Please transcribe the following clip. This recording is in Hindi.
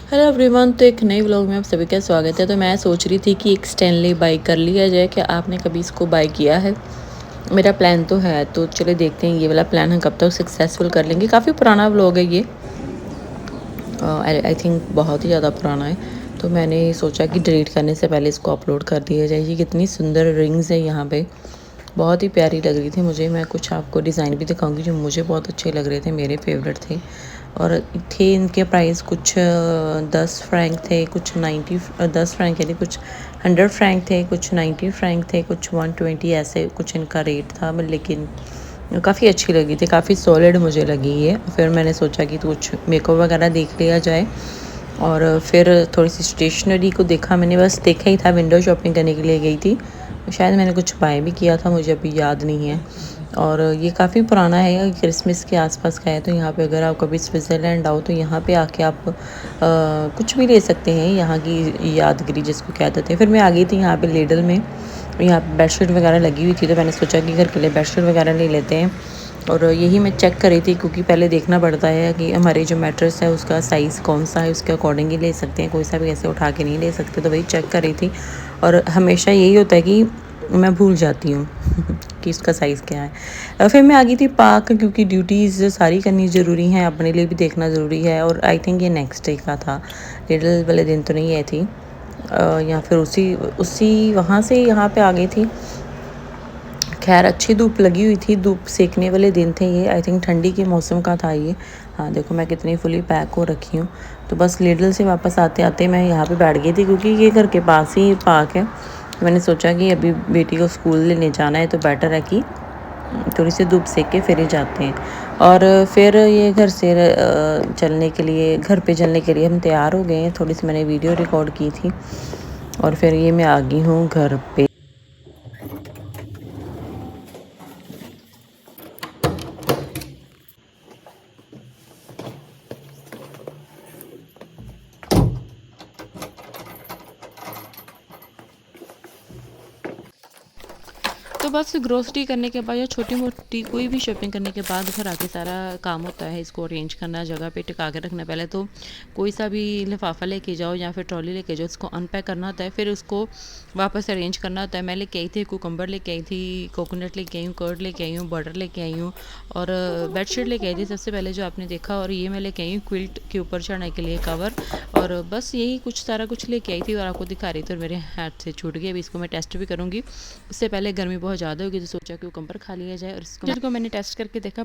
हेलो एवरीवन, तो एक नई व्लॉग में आप सभी का स्वागत है। तो मैं सोच रही थी कि एक स्टैनली बाई कर लिया जाए। क्या आपने कभी इसको बाई किया है? मेरा प्लान तो है, तो चलिए देखते हैं ये वाला प्लान हम कब तक सक्सेसफुल कर लेंगे। काफ़ी पुराना व्लॉग है ये, आई थिंक बहुत ही ज़्यादा पुराना है। तो मैंने सोचा कि डिलीट करने से पहले इसको अपलोड कर दिया जाए। ये कितनी सुंदर रिंग्स है यहाँ पे, बहुत ही प्यारी लग रही थी मुझे। मैं कुछ आपको डिज़ाइन भी दिखाऊंगी जो मुझे बहुत अच्छे लग रहे थे, मेरे फेवरेट थे। और थे इनके प्राइस कुछ 10 फ्रैंक थे, कुछ 90, 10 फ्रैंक यानी कुछ 100 फ्रैंक थे, कुछ 90 फ्रैंक थे, कुछ 120, ऐसे कुछ इनका रेट था। लेकिन काफ़ी अच्छी लगी थी, काफ़ी सॉलिड मुझे लगी ये। फिर मैंने सोचा कि कुछ मेकअप वगैरह देख लिया जाए। और फिर थोड़ी सी स्टेशनरी को देखा मैंने, बस देखा ही था, विंडो शॉपिंग करने के लिए गई थी। शायद मैंने कुछ बाय भी किया था, मुझे अभी याद नहीं है। और ये काफ़ी पुराना है, क्रिसमस के आसपास का है। तो यहाँ पे अगर आप कभी स्विट्ज़रलैंड आओ तो यहाँ पे आके आप कुछ भी ले सकते हैं, यहाँ की यादगिरी जिसको कहते थे। फिर मैं आ गई थी यहाँ पे लेडल में, यहाँ पे बेडशीट वगैरह लगी हुई थी। तो मैंने सोचा कि घर के लिए बेडशीट वगैरह ले लेते हैं। और यही मैं चेक कर रही थी, क्योंकि पहले देखना पड़ता है कि हमारे जो मैट्रेस है उसका साइज़ कौन सा है, उसके अकॉर्डिंग ही ले सकते हैं, कोई सा भी ऐसे उठा के नहीं ले सकते। तो वही चेक कर रही थी। और हमेशा यही होता है कि मैं भूल जाती हूँ कि इसका साइज़ क्या है। फिर मैं आ गई थी पार्क, क्योंकि ड्यूटीज़ सारी करनी ज़रूरी हैं, अपने लिए भी देखना ज़रूरी है। और आई थिंक ये नेक्स्ट डे का था, लिटिल वाले दिन तो नहीं आई थी। या फिर उसी उसी वहाँ से यहाँ पे आ गई थी। खैर अच्छी धूप लगी हुई थी, धूप सेकने वाले दिन थे ये। आई थिंक ठंडी के मौसम का था ये। हाँ देखो मैं कितनी फुली पैक हो रखी हूँ। तो बस लिडल से वापस आते आते मैं यहाँ पे बैठ गई थी, क्योंकि ये घर के पास ही पार्क है। मैंने सोचा कि अभी बेटी को स्कूल लेने जाना है, तो बेटर है कि थोड़ी सी धूप सेक के फिर ही जाते हैं। और फिर ये घर से चलने के लिए, घर पे चलने के लिए हम तैयार हो गए हैं। थोड़ी सी मैंने वीडियो रिकॉर्ड की थी। और फिर ये मैं आ गई हूँ घर पे। तो बस ग्रोसरी करने के बाद या छोटी मोटी कोई भी शॉपिंग करने के बाद घर आके सारा काम होता है इसको अरेंज करना, जगह पे टिका के रखना। पहले तो कोई सा भी लिफाफा लेके जाओ या फिर ट्रॉली लेके जाओ, उसको अनपैक करना होता है, फिर उसको वापस अरेंज करना होता है। मैं लेके आई थी कुकम्बर, लेके आई थी कोकोनट, लेके आई हूँ कर्ड, लेके आई हूँ बटर, लेके आई हूँ। और बेडशीट लेके आई थी सबसे पहले जो आपने देखा। और ये मैं लेके आई हूँ क्विल्ट के ऊपर चढ़ने के लिए कवर। और बस यही कुछ सारा कुछ लेके आई थी और आपको दिखा रही थी, और मेरे हाथ से छूट गई। अभी इसको मैं टेस्ट भी करूँगी। उससे पहले गर्मी बहुत ज़्यादा होगी, तो सोचा कि कुकम्बर खा लिया जाए। और इसको मैंने टेस्ट करके देखा,